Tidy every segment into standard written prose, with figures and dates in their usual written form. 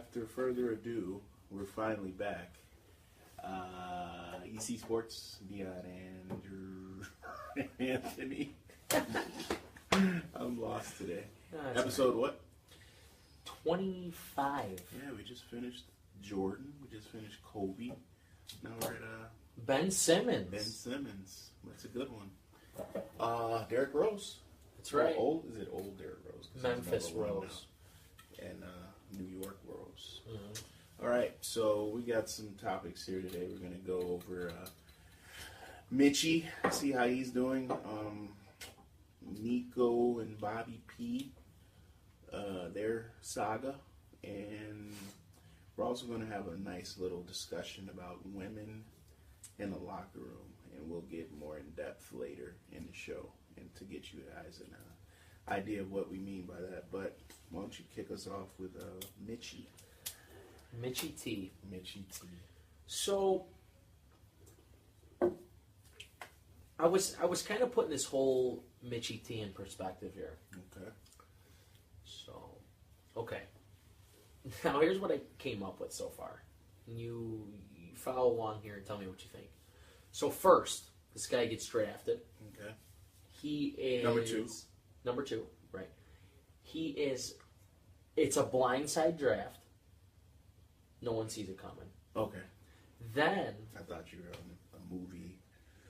after further ado, we're finally back. ECSports, Dion and Anthony. I'm lost today. Episode right. What? 25. Yeah, we just finished Jordan. We just finished Kobe. Now we're at Ben Simmons. Ben Simmons. That's a good one. Derrick Rose. That's right. Old? Is it old Derrick Rose? Memphis Rose. And New York Rose. Mm-hmm. All right, so we got some topics here today. We're going to go over Mitchie, see how he's doing. Nico and Bobby P, their saga. And we're also going to have a nice little discussion about women in the locker room. And we'll get more in depth later in the show and to get you guys an idea of what we mean by that. But why don't you kick us off with Mitchie? Mitchie T. Mitchie T. So I was kind of putting this whole Mitchie T in perspective here. Okay. So, okay. Now here's what I came up with so far. You follow along here and tell me what you think. So first, this guy gets drafted. Okay. He is Number two, right. He is. It's a blindside draft. No one sees it coming. Okay. Then I thought you were on a movie.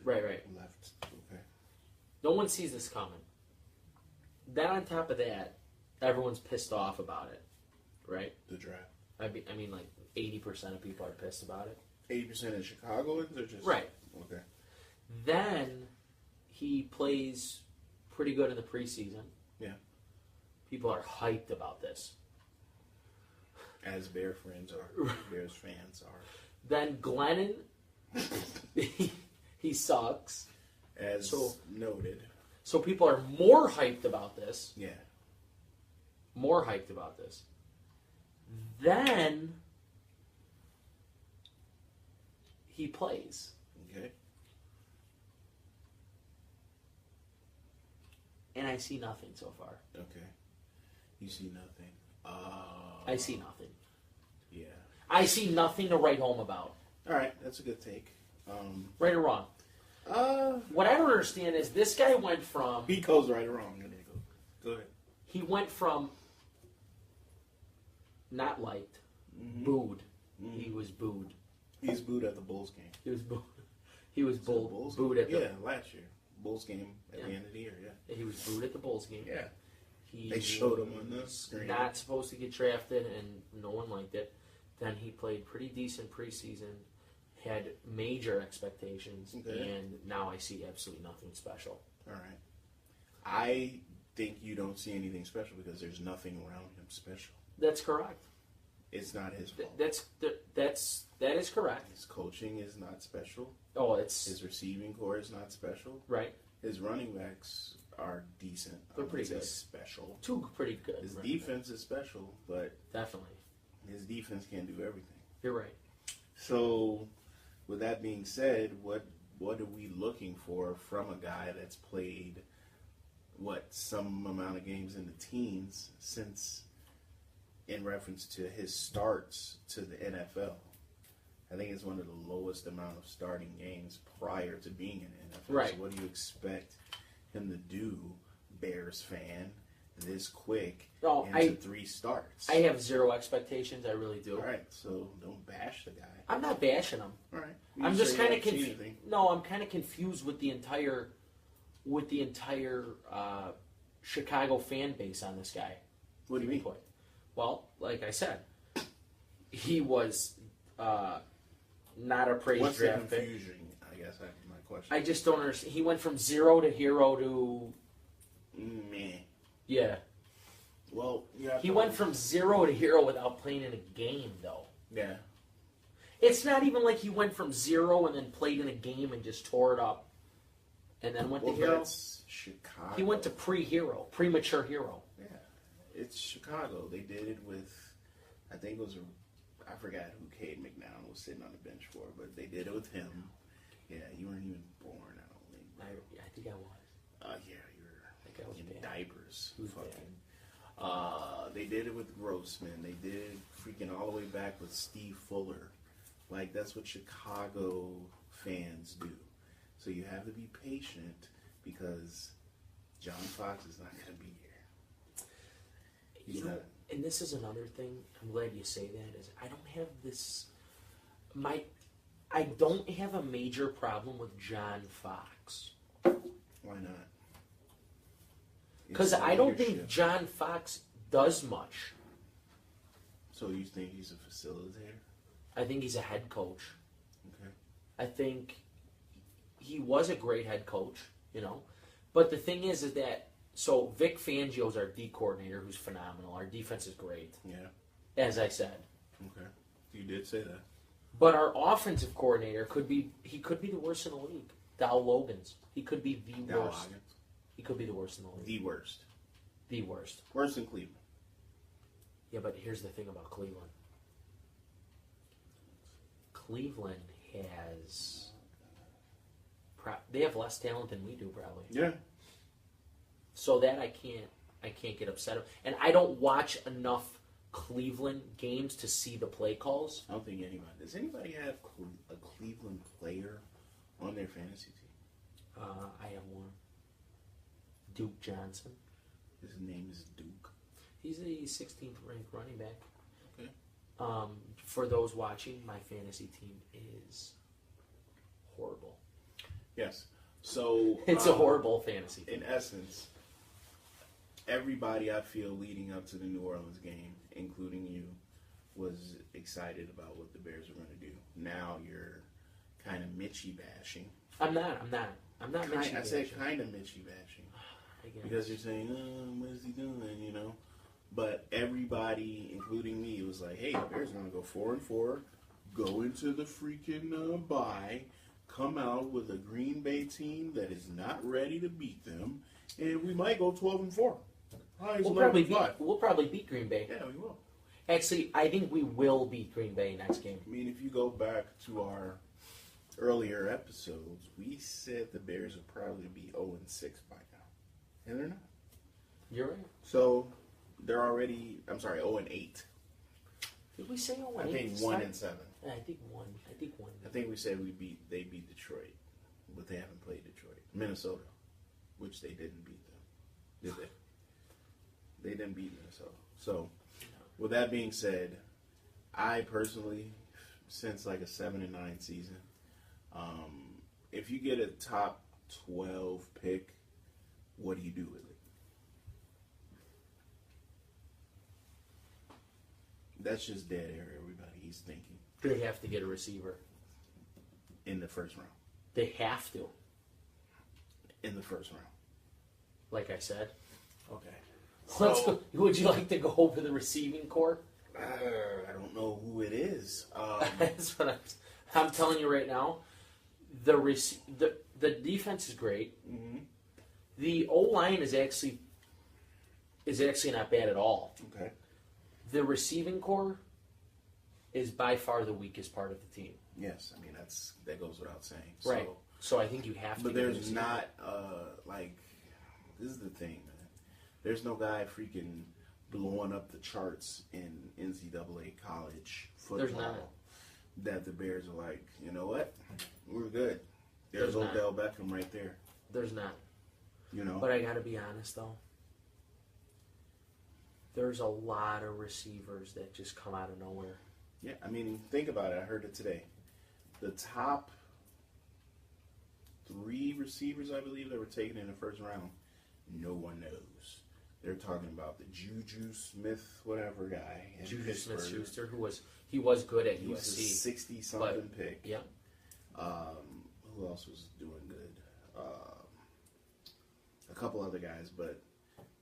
Right. Left. Okay. No one sees this coming. Then on top of that, everyone's pissed off about it. Right? The draft. I mean, like 80% of people are pissed about it. 80% of Chicagoans or just right. Okay. Then he plays pretty good in the preseason. Yeah. People are hyped about this. As Bear friends are. Bears fans are. Then Glennon, he sucks. As noted. So people are more hyped about this. Yeah. More hyped about this. Then he plays. Okay. And I see nothing so far. Okay. You see nothing. I see nothing. Yeah. I see nothing to write home about. All right, that's a good take. Right or wrong? What I don't understand is this guy went from... He goes right or wrong. Go ahead. He went from not liked, booed. Mm-hmm. He was booed. He's booed at the Bulls game. He was booed. He was booed at the... Yeah, last year. Bulls game at the end of the year, yeah. He was booed at the Bulls game. Yeah. They showed him on the screen. Not supposed to get drafted, and no one liked it. Then he played pretty decent preseason, had major expectations, and now I see absolutely nothing special. All right. I think you don't see anything special because there's nothing around him special. That's correct. It's not his fault. That is correct. His coaching is not special. Oh, it's his receiving core is not special. Right. His running backs are decent. They're pretty good. Special. Two pretty good. His defense is special, but definitely his defense can't do everything. You're right. So, with that being said, what are we looking for from a guy that's played some amount of games in the teens since, in reference to his starts to the NFL? I think it's one of the lowest amount of starting games prior to being in the NFL. Right. So what do you expect him to do, Bears fan, this quick into 3 starts? I have zero expectations. I really do. All right, so don't bash the guy. I'm not bashing him. All right. I'm just kind of confused. No, I'm kind of confused with the entire Chicago fan base on this guy. What do you mean? Well, like I said, he was not a praise What's draft the pick. confusion? I guess that's my question. I just don't understand. He went from zero to hero to... Meh. Yeah. Well, he went from zero to hero without playing in a game, though. Yeah. It's not even like he went from zero and then played in a game and just tore it up and then went to hero. That's Chicago. He went to pre-hero, premature hero. Yeah. It's Chicago. They did it with, I think it was, I forgot who Cade McNown was sitting on the bench for, but they did it with him. Yeah, you weren't even born, I don't think. I think I was. Yeah, you were I was in bad. diapers. Who's Fucking. They did it with Grossman. They did freaking freaking all the way back with Steve Fuller. Like, that's what Chicago fans do. So you have to be patient because John Fox is not going to be here. He's not. And this is another thing, I'm glad you say that, is I don't have this, I don't have a major problem with John Fox. Why not? Because I don't think John Fox does much. So you think he's a facilitator? I think he's a head coach. Okay. I think he was a great head coach, you know. But the thing is that, so Vic Fangio's our D coordinator, who's phenomenal. Our defense is great. Yeah. As I said. Okay. You did say that. But our offensive coordinator could be the worst in the league. Dow Logans. He could be the worst. He could be the worst in the league. The worst. The worst. Worse than Cleveland. Yeah, but here's the thing about Cleveland. Cleveland has... They have less talent than we do, probably. Yeah. So that I can't get upset. And I don't watch enough Cleveland games to see the play calls. I don't think anybody... Does anybody have a Cleveland player on their fantasy team? I have one. Duke Johnson. His name is Duke. He's the 16th ranked running back. Okay. For those watching, my fantasy team is horrible. Yes. So it's a horrible fantasy team. In essence, everybody I feel leading up to the New Orleans game, including you, was excited about what the Bears were going to do. Now you're kind of Mitchie bashing. I'm not Mitchie bashing. I said kind of Mitchie bashing. Because you're saying, what is he doing, you know? But everybody, including me, was like, hey, the Bears are going to go 4-4, go into the freaking bye, come out with a Green Bay team that is not ready to beat them, and we might go 12-4. We'll probably beat Green Bay. Yeah, we will. Actually, I think we will beat Green Bay next game. I mean, if you go back to our earlier episodes, we said the Bears would probably be 0-6 by now. And they're not. You're right. So they're already, 0-8. Did we say 0-8? I think 1-7. I think one. I think we said they beat Detroit, but they haven't played Detroit. Minnesota, which they didn't beat them. Did they? They didn't beat Minnesota. So, with that being said, I personally, since like a 7-9 season, if you get a top 12 pick, what do you do with it? That's just dead air, everybody. He's thinking. They have to get a receiver. In the first round. They have to. In the first round. Like I said. Okay. Let's go. Would you like to go over the receiving core? I don't know who it is. That's what I'm telling you right now. The defense is great. Mm-hmm. The O-line is actually not bad at all. Okay. The receiving core is by far the weakest part of the team. Yes, I mean that goes without saying. Right. So I think you have to. But there's not this is the thing, man. There's no guy freaking blowing up the charts in NCAA college football. There's not. That the Bears are like, you know what? We're good. There's Odell Beckham right there. There's not. You know. But I got to be honest though. There's a lot of receivers that just come out of nowhere. Yeah, I mean, think about it. I heard it today. The top 3 receivers, I believe, that were taken in the first round, no one knows. They're talking about the Juju Smith, whatever guy. Juju Smith-Schuster, who was good at USC. He's a 60-something pick. Yeah. Who else was doing good? A couple other guys, but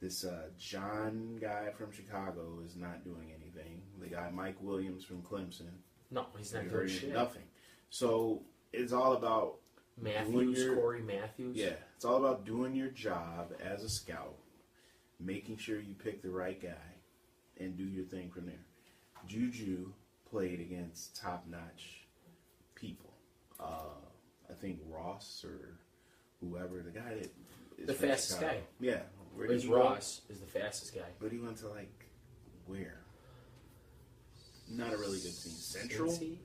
this John guy from Chicago is not doing anything. The guy Mike Williams from Clemson. No, he's not doing shit. Nothing. So it's all about Corey Matthews. Yeah, it's all about doing your job as a scout, making sure you pick the right guy, and do your thing from there. Juju played against top-notch people. I think Ross or whoever, the guy that is the fastest guy. Yeah. Ross is the fastest guy. But he went to where? Not a really good team. Central? Cincy?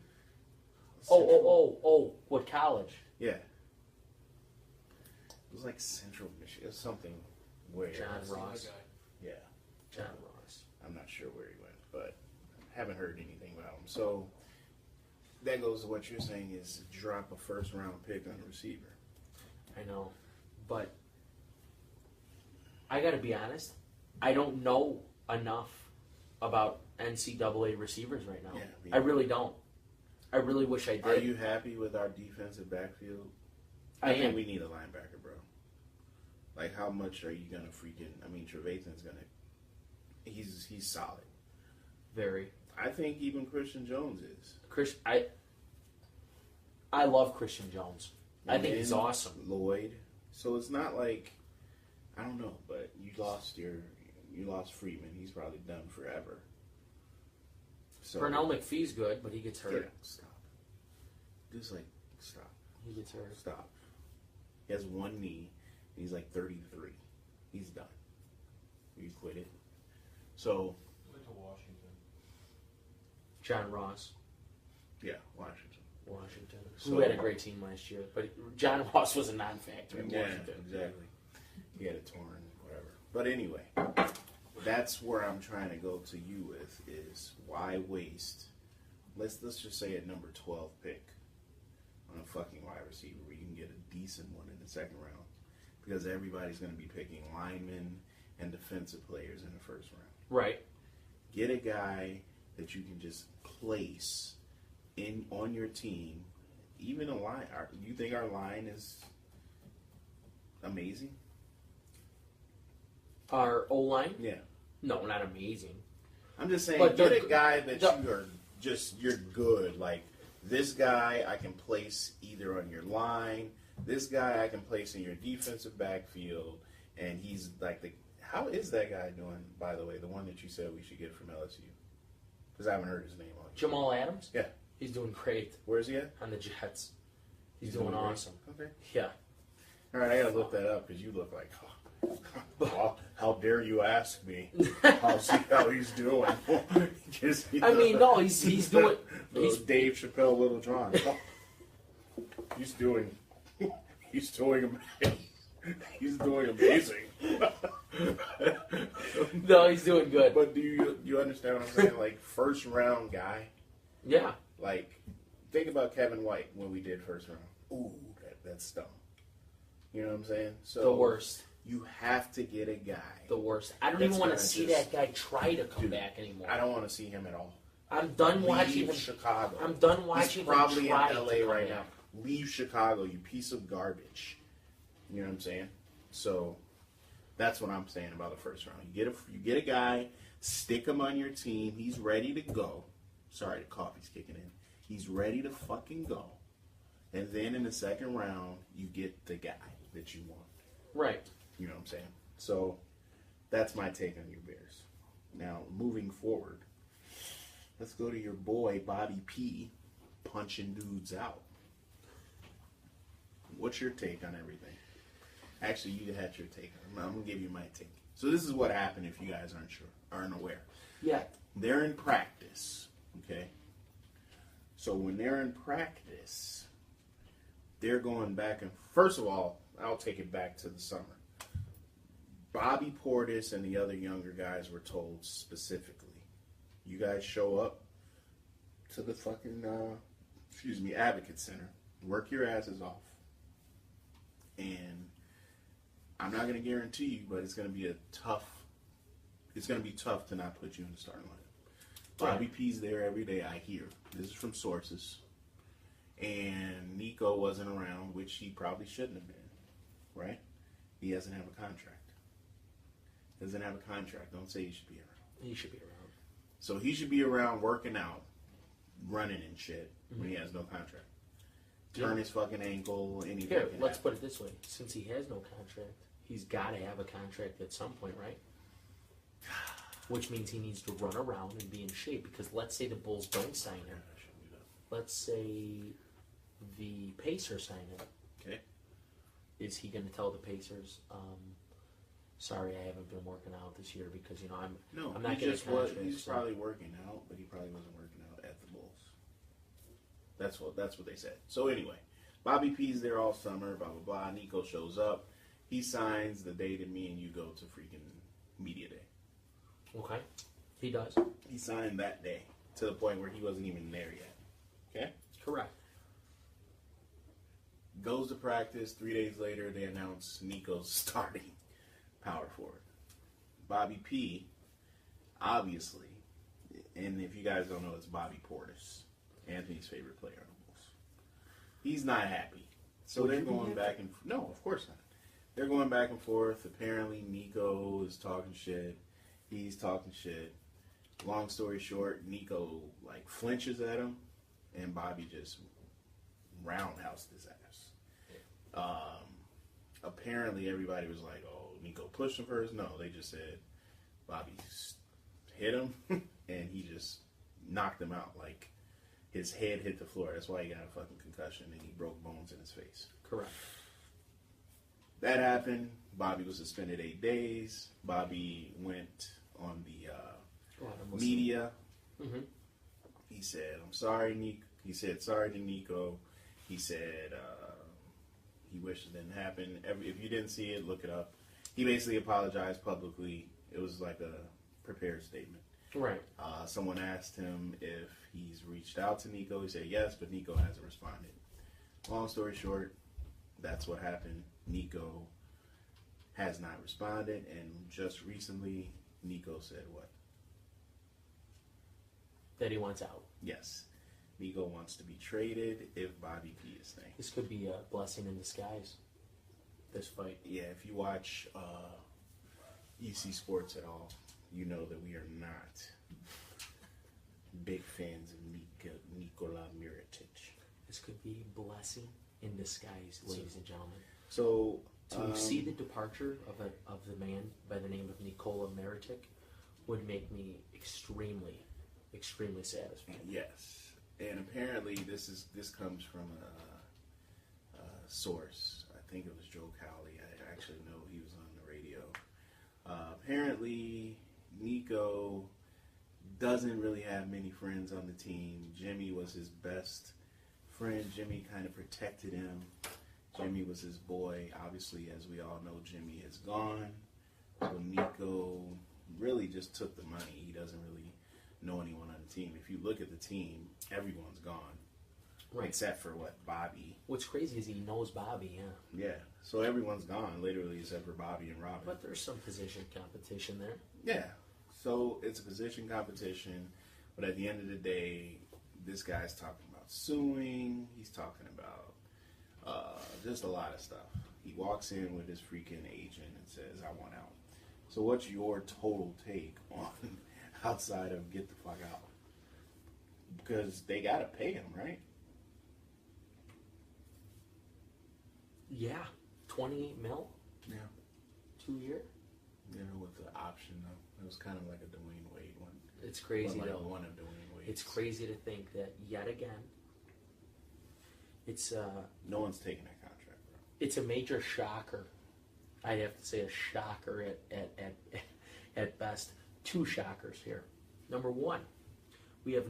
Oh. What college? Yeah. It was like Central Michigan. It was something where. John Ross. Yeah. John Ross. I'm not sure where he went, but haven't heard anything about him. So that goes to what you're saying is drop a first round pick on a receiver. I know. But I got to be honest. I don't know enough about NCAA receivers right now. Yeah, I really don't. I really wish I did. Are you happy with our defensive backfield? I think we need a linebacker, bro. Like, how much are you gonna freaking? I mean, Trevathan's gonna. He's solid. Very. I think even Christian Jones is. I love Christian Jones. And I think he's awesome. Lloyd. So it's not like, I don't know, but you lost Freeman. He's probably done forever. So Pernell McPhee's good, but he gets hurt. Yeah, stop. Just like stop. He gets hurt. Stop. He has one knee. And he's like 33. He's done. You quit it. So. Went to Washington. John Ross. Yeah, Washington. Who had a great team last year, but John Ross was a non-factor in Washington. Exactly. He had a torn whatever. But anyway, that's where I'm trying to go to you with is why waste? Let's just say at number 12 pick on a fucking wide receiver where you can get a decent one in the second round because everybody's going to be picking linemen and defensive players in the first round. Right. Get a guy that you can just place on your team, even a line. You think our line is amazing? Our O-line? Yeah. No, not amazing. I'm just saying, But get a guy that you're good. Like, this guy I can place either on your line, this guy I can place in your defensive backfield, and he's like how is that guy doing, by the way, the one that you said we should get from LSU? Because I haven't heard his name on it. Jamal Adams? Yeah. He's doing great. Where is he at? On the Jets. He's doing awesome. Okay. Yeah. All right, I gotta look that up because you look like, how dare you ask me how he's doing? I mean, no, he's doing. He's Dave Chappelle, Little John. He's doing amazing. No, he's doing good. But do you understand what I'm saying? Like, first round guy. Yeah. Like, think about Kevin White when we did first round. Ooh, that's dumb. You know what I'm saying? So the worst. You have to get a guy. The worst. I don't even want to see that guy try to come back anymore. I don't want to see him at all. I'm done watching him. Chicago. I'm done watching He's probably him try in LA to come right back. now. Leave Chicago, you piece of garbage. You know what I'm saying? So that's what I'm saying about the first round. You get a guy, stick him on your team. He's ready to go. Sorry, the coffee's kicking in. He's ready to fucking go. And then in the second round, you get the guy that you want. Right. You know what I'm saying? So that's my take on your Bears. Now, moving forward, let's go to your boy, Bobby P, punching dudes out. What's your take on everything? Actually, you had your take. I'm going to give you my take. So this is what happened if you guys aren't aware. Yeah. They're in practice, okay? So when they're in practice, they're going back and... First of all, I'll take it back to the summer. Bobby Portis and the other younger guys were told specifically, you guys show up to the fucking, Advocate Center, work your asses off. And I'm not going to guarantee you, but it's going to be tough to not put you in the starting lineup. Bobby P's there every day, I hear. This is from sources. And Nico wasn't around, which he probably shouldn't have been, right? He doesn't have a contract. Don't say he should be around. He should be around. So he should be around working out, running and shit when he has no contract. Turn his fucking ankle, anything. Here, let's put it this way. Since he has no contract, he's got to have a contract at some point, right? Which means he needs to run around and be in shape. Because let's say the Bulls don't sign him. Let's say the Pacers sign him. Okay. Is he going to tell the Pacers, sorry, I haven't been working out this year because I'm No, I'm not he getting just a contract. he's so- probably working out, but he probably wasn't working out at the Bulls. That's what they said. So anyway, Bobby P's there all summer. Blah blah blah. Nico shows up. He signs the day that me and you go to freaking media day. Okay, he does. He signed that day to the point where he wasn't even there yet. Okay. Correct. Goes to practice. 3 days later, they announce Nico's starting power forward. Bobby P, obviously, and if you guys don't know, it's Bobby Portis, Anthony's favorite player on the Bulls. He's not happy. So they're going back and no, of course not. They're going back and forth. Apparently, Nico is talking shit. He's talking shit. Long story short, Nico like flinches at him, and Bobby just roundhoused his ass. Apparently, everybody was like, "Oh, Nico pushed him first." No, they just said Bobby hit him, and he just knocked him out. Like his head hit the floor. That's why he got a fucking concussion, and he broke bones in his face. Correct. That happened. Bobby was suspended 8 days. Bobby went on the media. Mm-hmm. He said, "I'm sorry, Nico." He said, "Sorry to Nico." He said he wished it didn't happen. If you didn't see it, look it up. He basically apologized publicly. It was like a prepared statement. Right. Someone asked him if he's reached out to Nico. He said yes, but Nico hasn't responded. Long story short, that's what happened. Nico has not responded, and just recently, Nico said what? That he wants out. Yes. Nico wants to be traded if Bobby P is staying. This could be a blessing in disguise. This fight. Yeah, if you watch ECSports at all, you know that we are not big fans of Nikola Mirotic. This could be blessing in disguise, ladies and gentlemen. So To see the departure of the man by the name of Nikola Mirotic would make me extremely satisfied. yes, and apparently this comes from a source. I think it was Joe Cowley. I actually know he was on the radio. Apparently, Nico doesn't really have many friends on the team. Jimmy was his best friend. Jimmy kind of protected him. Jimmy was his boy. Obviously, as we all know, Jimmy is gone. So Nico really just took the money. He doesn't really know anyone on the team. If you look at the team, everyone's gone. Right. Except for what? Bobby. What's crazy is he knows Bobby, yeah. Yeah. So everyone's gone, literally, except for Bobby and Robin. But there's some position competition there. Yeah. So it's a position competition, but at the end of the day, this guy's talking about suing. He's talking about just a lot of stuff. He walks in with his freaking agent and says, "I want out." So what's your total take on outside of get the fuck out? Because they got to pay him, right? Yeah. 28 mil? Yeah. 2 year? You know, with the option, though. It was kind of like a Dwayne Wade one. It's crazy, Well, like though. one of Dwayne Wade's. It's crazy to think that yet again, it's No one's taking that contract, bro. it's a major shocker. I'd have to say a shocker at best. Two shockers here. Number one, we have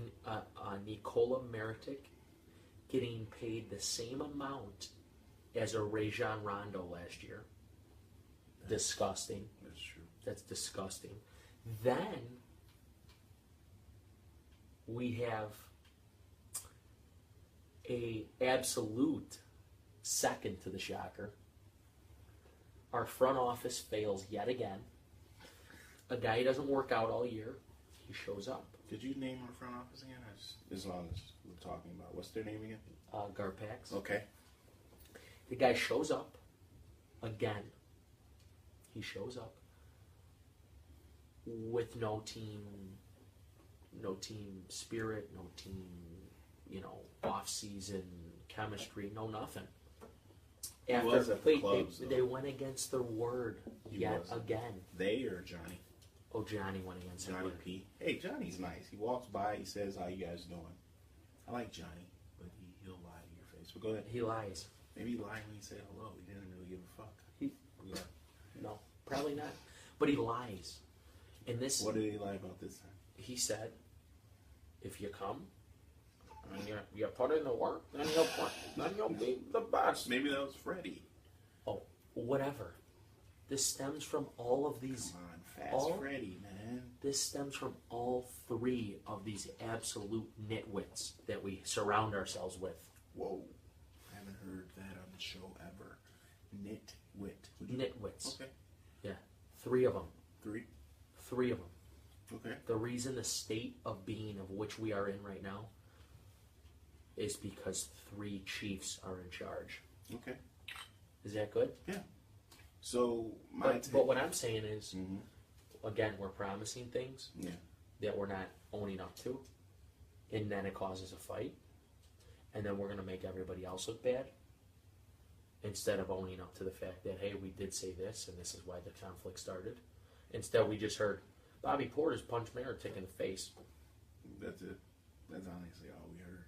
Nikola Mirotic getting paid the same amount as a Rajon Rondo last year. Disgusting. That's true. That's disgusting. Then we have a absolute second to the shocker. Our front office fails yet again. A guy doesn't work out all year. He shows up. Could you name our front office again? As long as we're talking about, what's their name again? Garpax. Okay. The guy shows up again. He shows up with no team spirit, no team, off-season chemistry, no nothing. was at the clubs, they though. went against their word He yet wasn't. again. They or Johnny? Oh, Johnny went against their Johnny word. P. Hey, Johnny's nice. He walks by, he says, "How you guys doing?" I like Johnny, but he'll lie to your face. But go ahead. He lies. Maybe he lied when he said hello. He didn't really give a fuck. He- Yeah. No. Probably not. But he lies. And this. What did he lie about this time? He said, if you come and you put in the work, then you'll be the best. Maybe that was Freddie. Oh, whatever. This stems from all of these. Come on, Freddie, man. This stems from all three of these absolute nitwits that we surround ourselves with. Whoa. I haven't heard that on the show ever. Nitwit. Nitwits. Okay. Yeah. Three of them. Three of them. Okay. The reason the state of being of which we are in right now is because three chiefs are in charge. Okay. Is that good? Yeah. So, but what I'm saying is, again, we're promising things that we're not owning up to, and then it causes a fight, and then we're going to make everybody else look bad, instead of owning up to the fact that, hey, we did say this, and this is why the conflict started. Instead, we just heard Bobby Porter's punched Meritic in the face. That's it. That's honestly all we heard.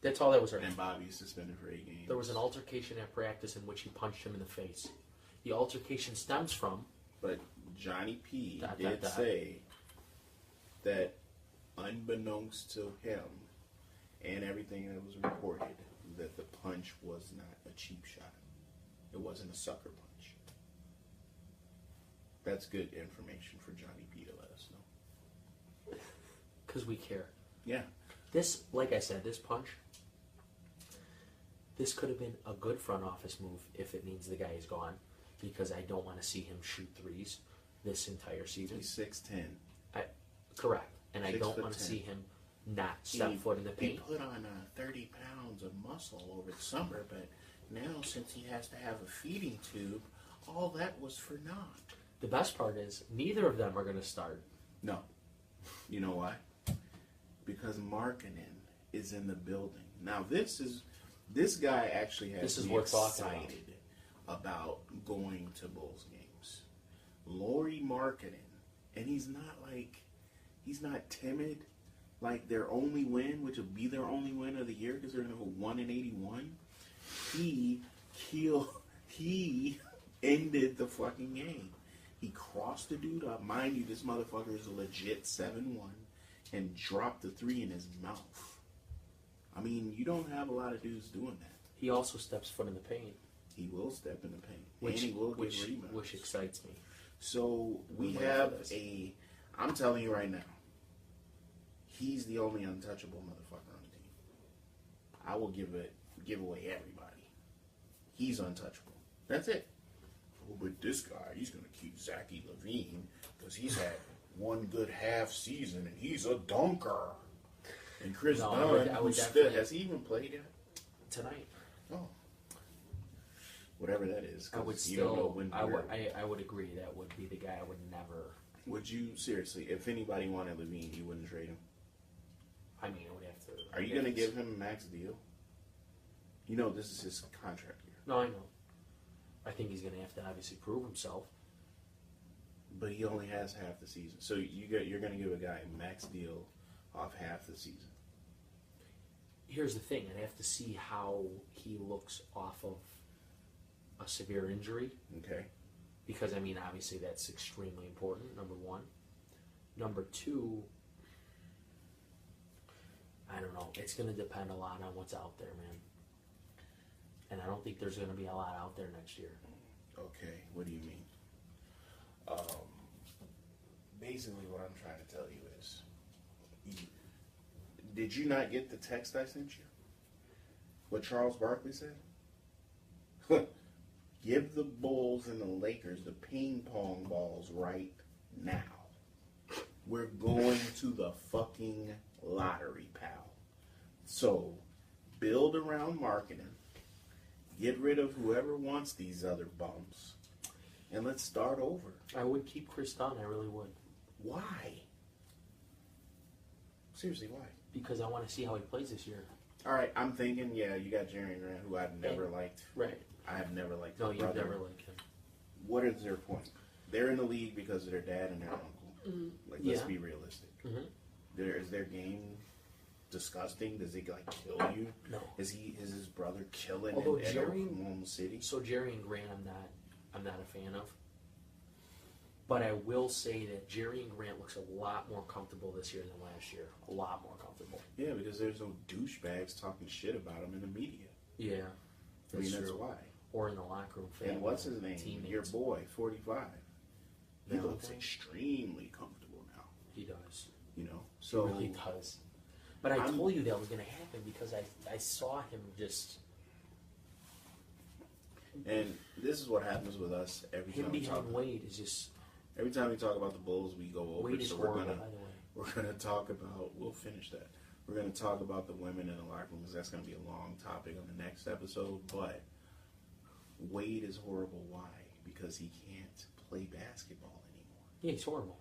That's all that was heard. And Bobby's suspended for 8 games. There was an altercation at practice in which he punched him in the face. The altercation stems from... But Johnny P did say that unbeknownst to him and everything that was reported, that the punch was not a cheap shot. It wasn't a sucker punch. That's good information for Johnny P to let us know. Because we care. Yeah. This, like I said, this punch, this could have been a good front office move if it means the guy is gone, because I don't want to see him shoot threes this entire season. He's 6'10". Correct. And I don't want to see him not step foot in the paint. He put on 30 pounds of muscle over the summer, but now since he has to have a feeding tube, all that was for naught. The best part is neither of them are going to start. No. You know why? Because Markkanen is in the building. Now this guy actually has me excited about going to Bulls games. Lauri Markkanen, and he's not timid. Like their only win, which will be their only win of the year because they're going to go 1-81. He ended the fucking game. He crossed the dude up. Mind you, this motherfucker is a legit 7-1 and dropped the 3 in his mouth. I mean, you don't have a lot of dudes doing that. He also steps foot in the paint. He will step in the paint. And he will get rebounds. Which excites me. So we have I'm telling you right now, he's the only untouchable motherfucker on the team. I will give away everybody. He's untouchable. That's it. Oh, but this guy, he's going to keep Zachary Levine because he's had one good half season and he's a dunker. And Chris Dunn, has he even played yet? Tonight. Oh. Whatever that is. I would agree that would be the guy I would never. Would you, seriously, if anybody wanted Levine, you wouldn't trade him? I mean, I would have to. Are you going to give him a max deal? You know this is his contract year. No, I know. I think he's going to have to obviously prove himself. But he only has half the season. So you're going to give a guy a max deal off half the season. Here's the thing. I'd have to see how he looks off of a severe injury. Okay. Because, I mean, obviously that's extremely important, number one. Number two, I don't know. It's going to depend a lot on what's out there, man. And I don't think there's going to be a lot out there next year. Okay. What do you mean? Basically what I'm trying to tell you is, did you not get the text I sent you? What Charles Barkley said? Give the Bulls and the Lakers the ping pong balls right now. We're going to the fucking lottery, pal. So, build around Markkanen. Get rid of whoever wants these other bums. And let's start over. I would keep Chris Dunn. I really would. Why? Seriously, why? Because I want to see how he plays this year. All right, I'm thinking, you got Jerry Grant, who I've never liked. Right. I have never liked No, his you've brother. never liked him. What is their point? They're in the league because of their dad and their uncle. Mm-hmm. Let's be realistic. Mm-hmm. Is their game disgusting? Does it kill you? No. Is his brother killing Although in Jerry, Oklahoma City? So Jerry and Grant, I'm not a fan of. But I will say that Jerry and Grant looks a lot more comfortable this year than last year. A lot more comfortable. Yeah, because there's no douchebags talking shit about him in the media. Yeah. That's why. Or in the locker room. And what's his name? Teammates. Your boy, 45. He Valentine? looks extremely comfortable now. He does. So He really does. But I told you that was going to happen because I saw him just... And this is what happens with us every Him time we behind talk. Wade is just... Every time we talk about the Bulls, we go over. Wade is so horrible, by the way. we're gonna talk about. We'll finish that. We're gonna talk about the women in the locker room because that's gonna be a long topic on the next episode. But Wade is horrible. Why? Because he can't play basketball anymore. Yeah, he's horrible.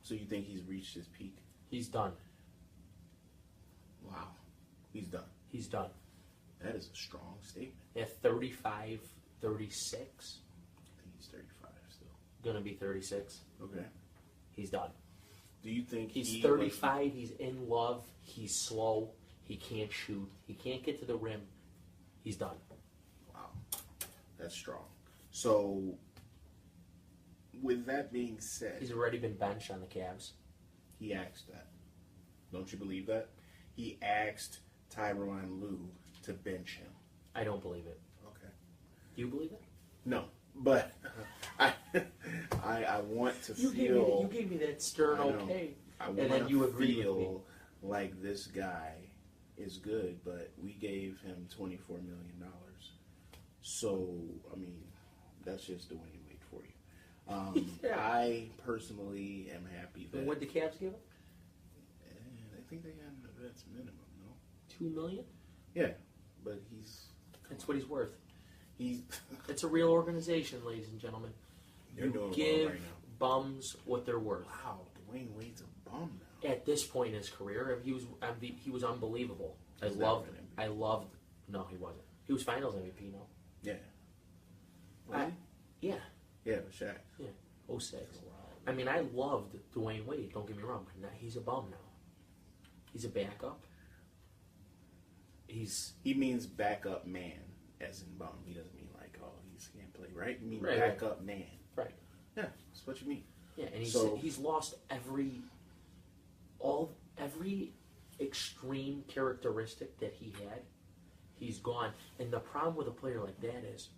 So you think he's reached his peak? He's done. Wow, he's done. He's done. That is a strong statement. At 35, 36, I think he's 35 still. gonna be 36. Okay. He's done. Do you think He's 35. He's in love. He's slow. He can't shoot. He can't get to the rim. He's done. Wow, that's strong. So, with that being said, He's already been benched on the Cavs. he asked that. Don't you believe that? He asked Tyronn Lue to bench him. I don't believe it. Okay. Do you believe it? No, but I want to You feel. gave me that stern I know. okay. I And want then you to agreed with me. feel like this guy is good, but we gave him $24 million. So, I mean, that's just Dwayne Wade for you. Yeah. I personally am happy that. And what did the Cavs give him? I think they got a vet's minimum, no? $2 million? Yeah, but he's. That's what he's worth. He's. It's a real organization, ladies and gentlemen. You're You doing give well right now. bums what they're worth. Wow, Dwayne Wade's a bum now. At this point in his career, he was unbelievable. He's never been MVP. No, he wasn't. He was Finals MVP, no? Yeah. Really? Yeah, Yeah, but Shaq. yeah. 06. I mean, I loved Dwayne Wade. Don't get me wrong, but now he's a bum now. He's a backup. He means backup man, as in bum. He doesn't mean like, oh, he can't play, right? He means Right, backup man. right. Yeah, that's what you mean. Yeah, and So- he's lost every extreme characteristic that he had. He's gone. And the problem with a player like that is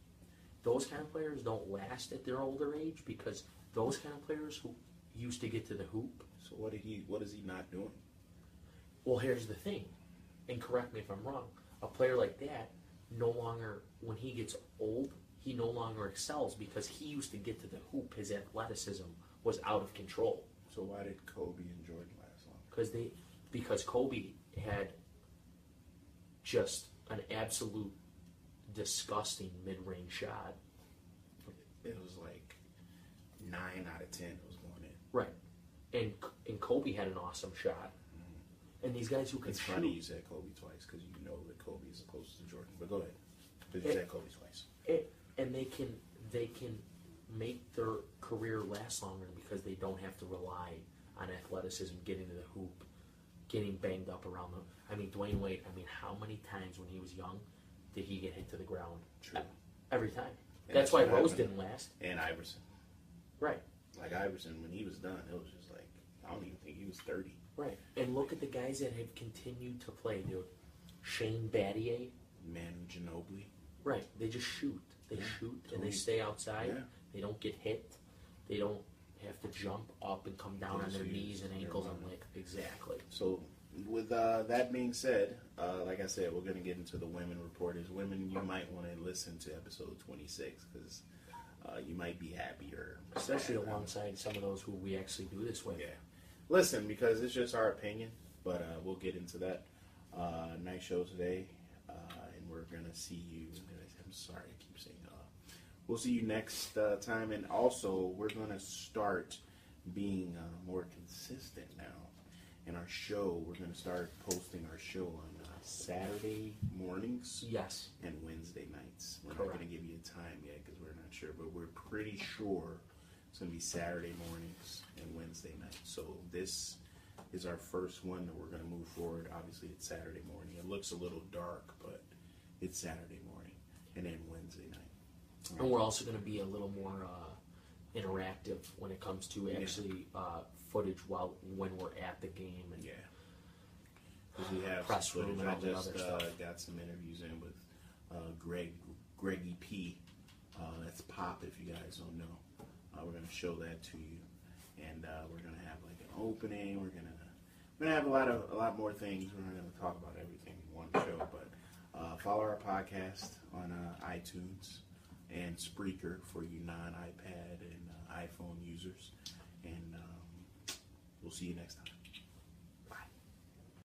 those kind of players don't last at their older age because those kind of players who used to get to the hoop. So what is he not doing? Well, here's the thing, and correct me if I'm wrong. A player like that no longer, when he gets old, he no longer excels because he used to get to the hoop. His athleticism was out of control. So why did Kobe and Jordan last long? Because Kobe had just an absolute disgusting mid-range shot. It was like 9 out of 10 it was going in. Right. And Kobe had an awesome shot. And these guys who can It's shoot. funny you said Kobe twice because you know that Kobe is the closest to Jordan. But go ahead. Because you said Kobe twice. And they can make their career last longer because they don't have to rely on athleticism, getting to the hoop, getting banged up around them. I mean, Dwayne Wade, how many times when he was young did he get hit to the ground? True. Every time. And That's why what Rose happened. didn't last. And Iverson. Right. Like Iverson, when he was done, it was just like, I don't even think he was 30. Right. And look at the guys that have continued to play, dude. Shane Battier. Manu Ginobili. Right. They just shoot. They shoot and they Totally. stay outside. Yeah. They don't get hit. They don't have to jump up and come down Yeah, on their so you knees just- and never ankles and mind. like exactly. So, with that being said, like I said, we're going to get into the women reporters. Women, you might want to listen to episode 26 because you might be happier. Especially alongside some of those who we actually do this with. Yeah. Listen, because it's just our opinion, but we'll get into that. Nice show today, and we're going to see you. I'm sorry, I keep saying we'll see you next time, and also we're going to start being more consistent now in our show. We're going to start posting our show on Saturday mornings Yes. and Wednesday nights. We're Correct. not going to give you a time yet because we're not sure, but we're pretty sure it's going to be Saturday mornings and Wednesday nights. So this is our first one that we're going to move forward. Obviously, it's Saturday morning. It looks a little dark, but it's Saturday morning and then Wednesday night. And we're also going to be a little more interactive when it comes to actually footage when we're at the game. And yeah. Because we have press some room footage. and I all that just other stuff. got some interviews in with Greggy P. That's Pop, if you guys don't know. We're going to show that to you. And we're going to have like an opening. We're going to have a lot more things. We're not going to talk about everything in one show. But follow our podcast on iTunes and Spreaker for you non-iPad and iPhone users. And we'll see you next time.